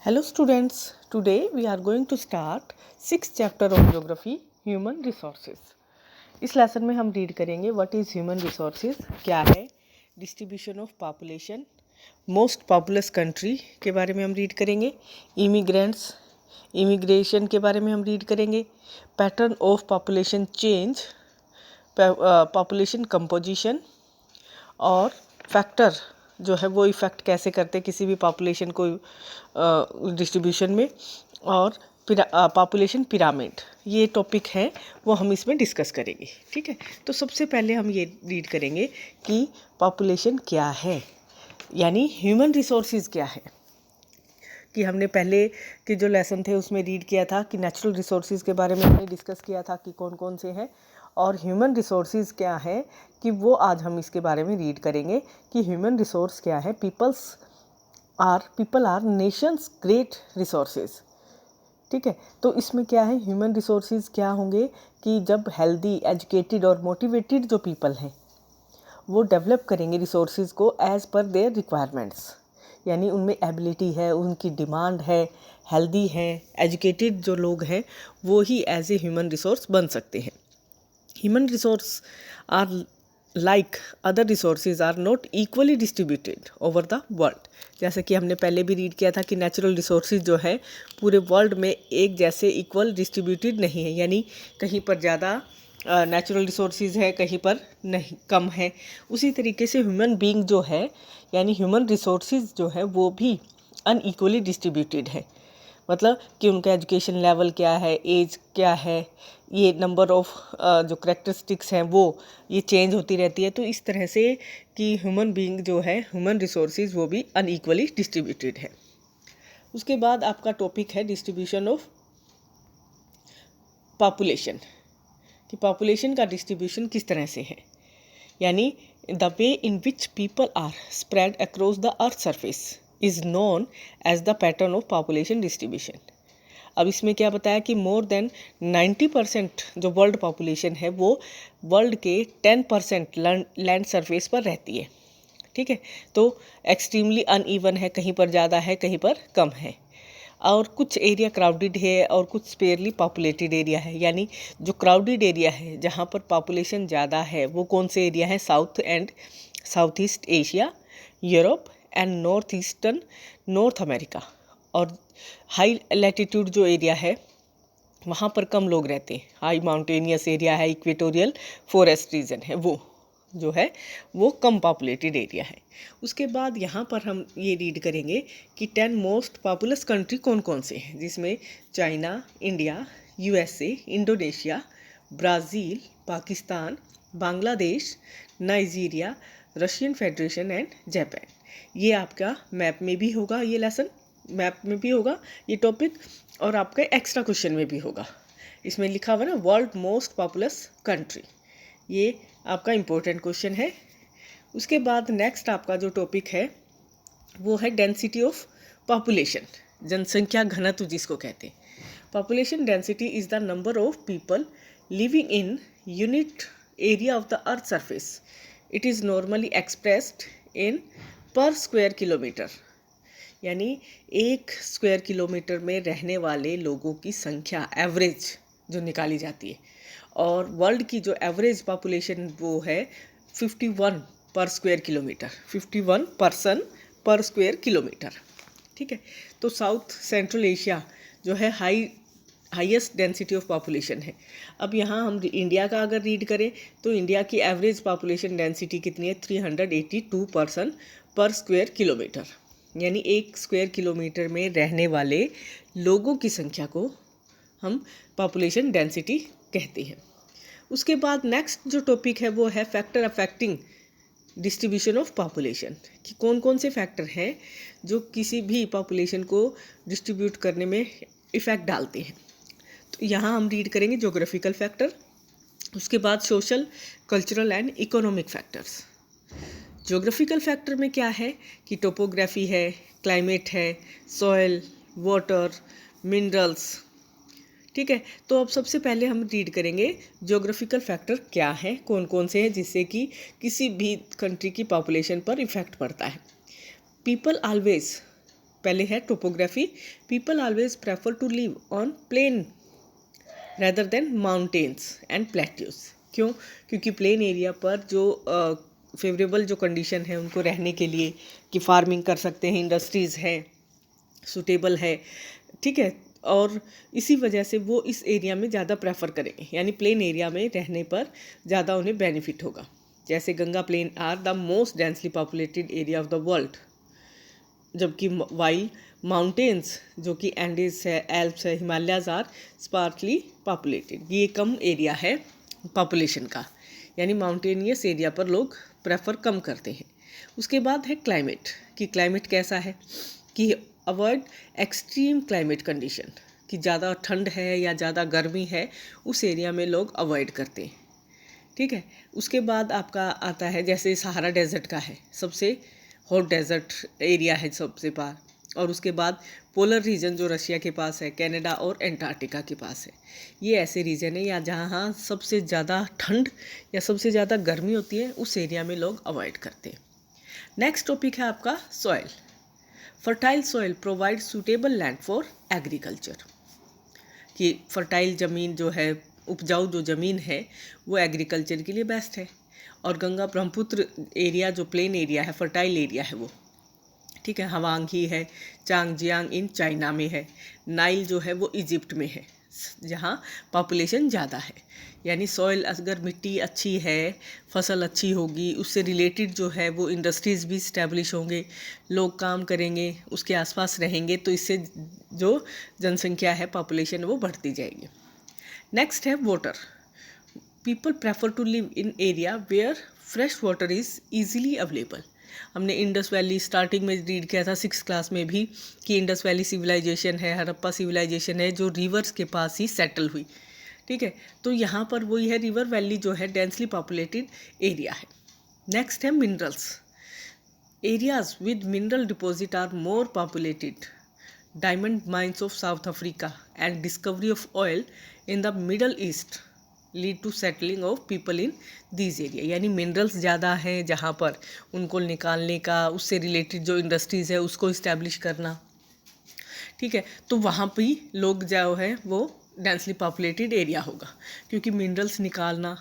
Hello students, today we are going to start 6th chapter of geography human resources. इस lesson में हम read करेंगे what is human resources, क्या है, distribution of population, most populous country के बारे में हम रीड करेंगे, इमिग्रेंट्स, इमिग्रेशन के बारे में हम रीड करेंगे, pattern of population change, population composition और फैक्टर जो है वो इफ़ेक्ट कैसे करते हैं किसी भी पॉपुलेशन को डिस्ट्रीब्यूशन में, और पॉपुलेशन पिरामिड, ये टॉपिक है वो हम इसमें डिस्कस करेंगे। ठीक है, तो सबसे पहले हम ये रीड करेंगे कि पॉपुलेशन क्या है, यानी ह्यूमन रिसोर्सेज क्या है। कि हमने पहले के जो लेसन थे उसमें रीड किया था कि नेचुरल रिसोर्सेज के बारे में हमने डिस्कस किया था कि कौन कौन से हैं, और ह्यूमन रिसोर्सेज क्या है कि वो आज हम इसके बारे में रीड करेंगे कि ह्यूमन रिसोर्स क्या है। People are nation's great resources. ठीक है, तो इसमें क्या है, ह्यूमन रिसोर्सेज क्या होंगे कि जब हेल्दी, एजुकेटेड और मोटिवेटेड जो पीपल हैं वो डेवलप करेंगे रिसोर्सेज को एज़ पर देयर रिक्वायरमेंट्स, यानी उनमें एबिलिटी है, उनकी डिमांड है, हेल्दी है, एजुकेटेड जो लोग हैं वो ही एज ए ह्यूमन रिसोर्स बन सकते हैं। Human resource are like other resources are not equally distributed over the world. जैसे कि हमने पहले भी रीड किया था कि नेचुरल रिसोर्सेज जो है पूरे वर्ल्ड में एक जैसे इक्वल डिस्ट्रीब्यूटेड नहीं है, यानी कहीं पर ज़्यादा नेचुरल रिसोर्सेज है, कहीं पर नहीं, कम है। उसी तरीके से ह्यूमन बीइंग जो है, यानी ह्यूमन रिसोर्सेज जो है वो भी अनइक्वली डिस्ट्रीब्यूटेड है। मतलब कि उनका एजुकेशन लेवल क्या है, एज क्या है, ये नंबर ऑफ जो करेक्टरिस्टिक्स हैं वो ये चेंज होती रहती है। तो इस तरह से कि ह्यूमन बीइंग जो है, ह्यूमन रिसोर्सेज वो भी अनइक्वली डिस्ट्रीब्यूटेड है। उसके बाद आपका टॉपिक है डिस्ट्रीब्यूशन ऑफ पॉपुलेशन, कि पॉपुलेशन का डिस्ट्रीब्यूशन किस तरह से है, यानी the way in which people are spread across the earth surface is known as the pattern of population distribution. अब इसमें क्या बताया कि मोर देन 90% जो वर्ल्ड पॉपुलेशन है वो वर्ल्ड के 10% लैंड सरफेस पर रहती है। ठीक है, तो एक्सट्रीमली अनइवन है, कहीं पर ज़्यादा है, कहीं पर कम है, और कुछ एरिया क्राउडेड है और कुछ स्पेयरली पॉपुलेटेड एरिया है। यानी जो क्राउडेड एरिया है जहाँ पर पॉपुलेशन ज़्यादा है वो कौन से एरिया है, south east Asia, Europe and north America. और हाई लैटिट्यूड जो एरिया है वहाँ पर कम लोग रहते हैं, हाई माउंटेनियस एरिया है, इक्वेटोरियल फॉरेस्ट रीजन है, वो जो है वो कम पॉपुलेटेड एरिया है। उसके बाद यहाँ पर हम ये रीड करेंगे कि 10 मोस्ट पॉपुलस कंट्री कौन कौन से हैं, जिसमें China, India, USA, Indonesia, Brazil, Pakistan, Bangladesh, Nigeria, Russian federation and Japan. ये आपका मैप में भी होगा, ये लेसन मैप में भी होगा ये टॉपिक, और आपका एक्स्ट्रा क्वेश्चन में भी होगा। इसमें लिखा हुआ ना वर्ल्ड मोस्ट पॉपुलस कंट्री, ये आपका इम्पोर्टेंट क्वेश्चन है। उसके बाद नेक्स्ट आपका जो टॉपिक है वो है डेंसिटी ऑफ पॉपुलेशन, जनसंख्या घनत्व जिसको कहते हैं। Population density is the number of people living in unit area of the earth surface. It is normally expressed in पर स्क्वायर किलोमीटर, यानी एक स्क्वायर किलोमीटर में रहने वाले लोगों की संख्या एवरेज जो निकाली जाती है, और वर्ल्ड की जो एवरेज पॉपुलेशन वो है 51 पर स्क्वायर किलोमीटर, 51 पर्सन पर स्क्वायर किलोमीटर। ठीक है, तो साउथ सेंट्रल एशिया जो है हाईएस्ट डेंसिटी ऑफ पॉपुलेशन है। अब यहाँ हम इंडिया का अगर रीड करें तो इंडिया की एवरेज पॉपुलेशन डेंसिटी कितनी है, 382 पर्सन पर स्क्वायर किलोमीटर, यानी एक स्क्वायर किलोमीटर में रहने वाले लोगों की संख्या को हम पॉपुलेशन डेंसिटी कहते हैं। उसके बाद नेक्स्ट जो टॉपिक है वो है factor affecting distribution of population, कि कौन कौन से फैक्टर हैं जो किसी भी पॉपुलेशन को डिस्ट्रीब्यूट करने में इफ़ेक्ट डालते हैं। तो यहाँ हम रीड करेंगे ज्योग्राफिकल फैक्टर, उसके बाद social, cultural and economic factors. Geographical factor में क्या है कि टोपोग्राफी है, क्लाइमेट है, सॉइल, वाटर, मिनरल्स। ठीक है, तो अब सबसे पहले हम रीड करेंगे ज्योग्राफिकल फैक्टर क्या है, कौन कौन से हैं जिससे कि किसी भी कंट्री की पॉपुलेशन पर इफ़ेक्ट पड़ता है। पीपल ऑलवेज पहले है topography. People always prefer to live on plain rather than mountains and plateaus. क्यों? क्योंकि प्लेन एरिया पर जो फेवरेबल जो कंडीशन है उनको रहने के लिए, कि फार्मिंग कर सकते हैं, इंडस्ट्रीज़ है, सूटेबल है, ठीक है, और इसी वजह से वो इस एरिया में ज़्यादा प्रेफर करेंगे, यानी प्लेन एरिया में रहने पर ज़्यादा उन्हें बेनिफिट होगा। जैसे Ganga plain are the most densely populated area of the world, जबकि वाइल माउंटेन्स जो कि एंडीज है, एल्प्स है, हिमालयाज आर स्पार्सली पॉपुलेटेड। ये कम एरिया है पॉपुलेशन का, यानी माउंटेनियस एरिया पर लोग प्रेफर कम करते हैं। उसके बाद है क्लाइमेट, कि क्लाइमेट कैसा है, कि अवॉइड एक्सट्रीम क्लाइमेट कंडीशन, कि ज़्यादा ठंड है या ज़्यादा गर्मी है उस एरिया में लोग अवॉइड करते हैं, ठीक है। उसके बाद आपका आता है जैसे सहारा डेजर्ट का है, सबसे हॉट डेजर्ट एरिया है सबसे पार, और उसके बाद पोलर रीजन जो रशिया के पास है, कनाडा और एंटार्क्टिका के पास है। ये ऐसे रीजन है या जहाँ सबसे ज़्यादा ठंड या सबसे ज़्यादा गर्मी होती है, उस एरिया में लोग अवॉइड करते हैं। नेक्स्ट टॉपिक है आपका soil. Fertile soil provide suitable land for agriculture, कि फर्टाइल ज़मीन जो है, उपजाऊ जो ज़मीन है, वो एग्रीकल्चर के लिए बेस्ट है। और गंगा ब्रह्मपुत्र एरिया जो प्लेन एरिया है, फर्टाइल एरिया है वो, ठीक है। हवांग ही है, चांगजियांग इन चाइना में है, नाइल जो है वो इजिप्ट में है, जहाँ पॉपुलेशन ज़्यादा है। यानी सॉइल, अगर मिट्टी अच्छी है, फसल अच्छी होगी, उससे रिलेटेड जो है वो इंडस्ट्रीज़ भी इस्टेब्लिश होंगे, लोग काम करेंगे, उसके आसपास रहेंगे, तो इससे जो जनसंख्या है, पॉपुलेशन, वो बढ़ती जाएगी। नेक्स्ट है water. People prefer to live in area where fresh water is easily available. हमने इंडस वैली स्टार्टिंग में रीड किया था 6th क्लास में भी, कि इंडस वैली सिविलाइजेशन है, हड़प्पा सिविलाइजेशन है, जो रिवर्स के पास ही सेटल हुई, ठीक है। तो यहाँ पर वही है, रिवर वैली जो है डेंसली पॉपुलेटेड एरिया है। नेक्स्ट है minerals. Areas with mineral deposit are more populated. Diamond mines of South Africa and discovery of oil in the Middle East lead to settling of people in this area. यानी minerals ज़्यादा हैं जहाँ पर, उनको निकालने का, उससे रिलेटेड जो इंडस्ट्रीज़ है उसको इस्टेब्लिश करना, ठीक है, तो वहाँ पे लोग जो है वो डेंसली पॉपुलेटेड एरिया होगा, क्योंकि मिनरल्स निकालना,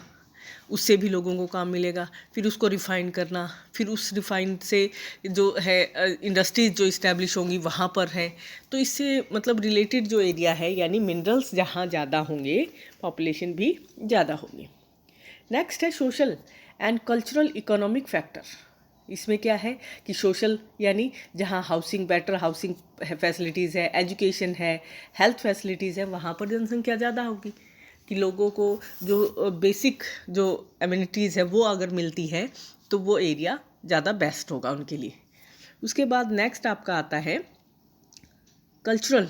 उससे भी लोगों को काम मिलेगा, फिर उसको रिफ़ाइन करना, फिर उस रिफ़ाइन से जो है इंडस्ट्रीज़ जो इस्टेब्लिश होंगी वहाँ पर है, तो इससे मतलब रिलेटेड जो एरिया है, यानी मिनरल्स जहाँ ज़्यादा होंगे, पॉपुलेशन भी ज़्यादा होगी। नेक्स्ट है social and cultural economic factor. इसमें क्या है कि सोशल, यानी जहाँ हाउसिंग, बेटर हाउसिंग फैसिलिटीज़ है, एजुकेशन है, हेल्थ फैसिलिटीज़ है, वहाँ पर जनसंख्या ज़्यादा होगी, कि लोगों को जो बेसिक जो एमिनिटीज़ है वो अगर मिलती है तो वो एरिया ज़्यादा बेस्ट होगा उनके लिए। उसके बाद नेक्स्ट आपका आता है कल्चरल,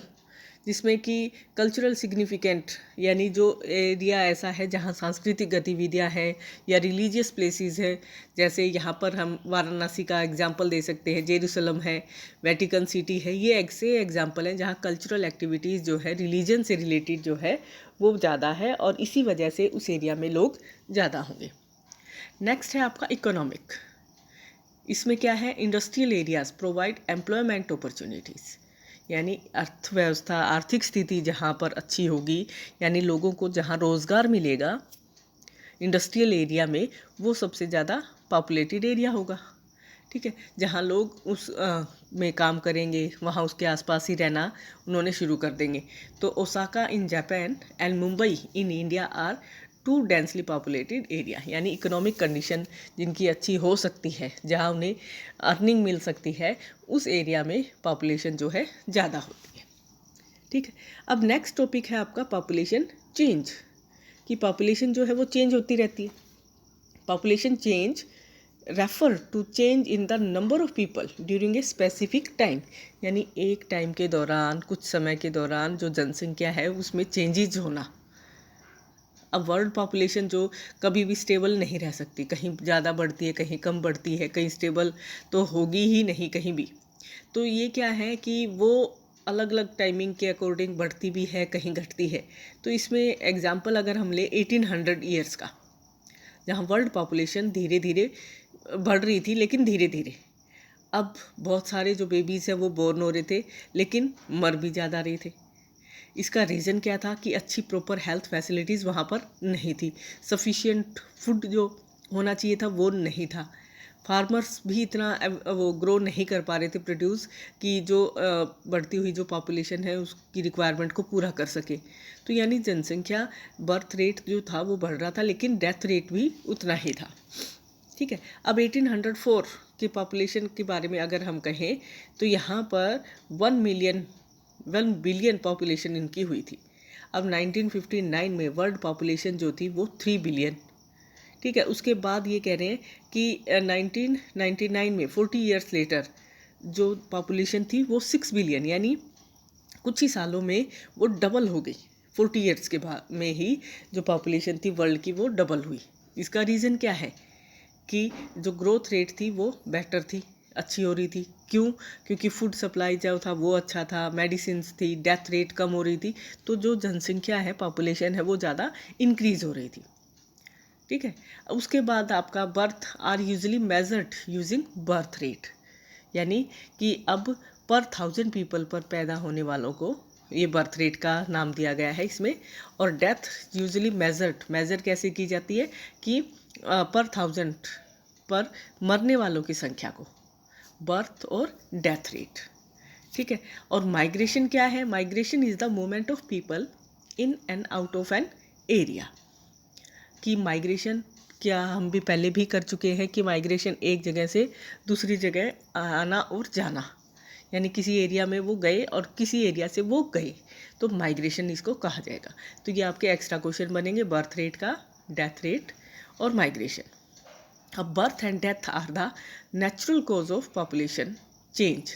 जिसमें कि कल्चरल सिग्निफिकेंट, यानी जो एरिया ऐसा है जहाँ सांस्कृतिक गतिविधियाँ हैं या रिलीजियस प्लेसेस है, जैसे यहाँ पर हम वाराणसी का एग्जांपल दे सकते हैं, जेरूसलम है, वेटिकन सिटी है, ये ऐसे एग्जांपल हैं जहाँ कल्चरल एक्टिविटीज़ जो है रिलीजन से रिलेटेड जो है वो ज़्यादा है, और इसी वजह से उस एरिया में लोग ज़्यादा होंगे। नेक्स्ट है आपका इकोनॉमिक। इसमें क्या है, industrial areas provide employment opportunities, यानी अर्थव्यवस्था, आर्थिक स्थिति जहाँ पर अच्छी होगी, यानी लोगों को जहाँ रोज़गार मिलेगा इंडस्ट्रियल एरिया में, वो सबसे ज़्यादा पॉपुलेटेड एरिया होगा, ठीक है। जहाँ लोग उस में काम करेंगे, वहाँ उसके आसपास ही रहना उन्होंने शुरू कर देंगे। तो Osaka in Japan and Mumbai in India are two densely populated area, यानी इकोनॉमिक कंडीशन जिनकी अच्छी हो सकती है, जहाँ उन्हें अर्निंग मिल सकती है, उस एरिया में पॉपुलेशन जो है ज़्यादा होती है, ठीक है। अब नेक्स्ट टॉपिक है आपका पॉपुलेशन चेंज, कि पॉपुलेशन जो है वो चेंज होती रहती है। Population change refer to change in the number of people during a specific time, यानी एक टाइम के दौरान, कुछ समय के दौरान जो जनसंख्या है उसमें चेंजेज होना। अब वर्ल्ड पॉपुलेशन जो कभी भी स्टेबल नहीं रह सकती, कहीं ज़्यादा बढ़ती है, कहीं कम बढ़ती है, कहीं स्टेबल तो होगी ही नहीं कहीं भी। तो ये क्या है कि वो अलग अलग टाइमिंग के अकॉर्डिंग बढ़ती भी है, कहीं घटती है। तो इसमें एग्जांपल अगर हम ले 1800 ईयर्स का, जहाँ वर्ल्ड पॉपुलेशन धीरे धीरे बढ़ रही थी, लेकिन धीरे धीरे, अब बहुत सारे जो बेबीज़ हैं वो बोर्न हो रहे थे, लेकिन मर भी ज़्यादा रहे थे। इसका रीज़न क्या था कि अच्छी प्रॉपर हेल्थ फैसिलिटीज़ वहाँ पर नहीं थी, सफिशिएंट फूड जो होना चाहिए था वो नहीं था, फार्मर्स भी इतना वो ग्रो नहीं कर पा रहे थे प्रोड्यूस कि जो बढ़ती हुई जो पॉपुलेशन है उसकी रिक्वायरमेंट को पूरा कर सके। तो यानी जनसंख्या, बर्थ रेट जो था वो बढ़ रहा था, लेकिन डेथ रेट भी उतना ही था। ठीक है, अब 1804 की पॉपुलेशन के बारे में अगर हम कहें तो यहाँ पर 1 बिलियन पॉपुलेशन इनकी हुई थी। अब 1959 में वर्ल्ड पॉपुलेशन जो थी वो 3 बिलियन। ठीक है, उसके बाद ये कह रहे हैं कि 1999 में 40 ईयर्स लेटर जो पॉपुलेशन थी वो 6 बिलियन, यानी कुछ ही सालों में वो डबल हो गई। 40 ईयर्स के बाद में ही जो पॉपुलेशन थी वर्ल्ड की वो डबल हुई। इसका रीज़न क्या है कि जो ग्रोथ रेट थी वो बेटर थी, अच्छी हो रही थी। क्यों? क्योंकि फूड सप्लाई जो था वो अच्छा था, मेडिसिन्स थी, डेथ रेट कम हो रही थी, तो जो जनसंख्या है, पॉपुलेशन है, वो ज़्यादा इंक्रीज़ हो रही थी। ठीक है, उसके बाद आपका birth are usually measured using birth rate, यानी कि अब पर 1000 पीपल पर पैदा होने वालों को ये बर्थ रेट का नाम दिया गया है इसमें। और डेथ यूजली मेजर कैसे की जाती है कि पर 1000 पर मरने वालों की संख्या को, बर्थ और डेथ रेट। ठीक है, और माइग्रेशन क्या है? Migration is the movement of people in and out of an area. कि माइग्रेशन क्या हम भी पहले भी कर चुके हैं कि माइग्रेशन एक जगह से दूसरी जगह आना और जाना, यानी किसी एरिया में वो गए और किसी एरिया से वो गए, तो माइग्रेशन इसको कहा जाएगा। तो ये आपके एक्स्ट्रा क्वेश्चन बनेंगे, बर्थ रेट का, डेथ रेट और माइग्रेशन। अब birth and death are the natural cause of population change.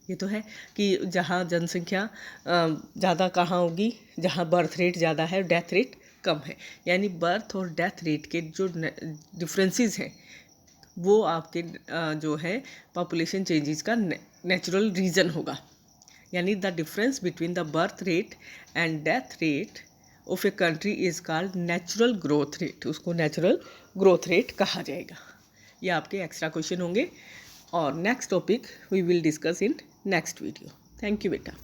ये तो है कि जहाँ जनसंख्या ज़्यादा कहाँ होगी, जहाँ बर्थ रेट ज़्यादा है, डेथ रेट कम है, यानी बर्थ और डेथ रेट के जो डिफरेंसेस हैं वो आपके जो है पॉपुलेशन चेंजेस का नेचुरल रीज़न होगा। यानी the difference between the birth rate and death rate of a country is called natural growth rate. उसको नेचुरल ग्रोथ रेट कहा जाएगा। ये आपके एक्स्ट्रा क्वेश्चन होंगे और next topic we will discuss in next video. Thank you बेटा।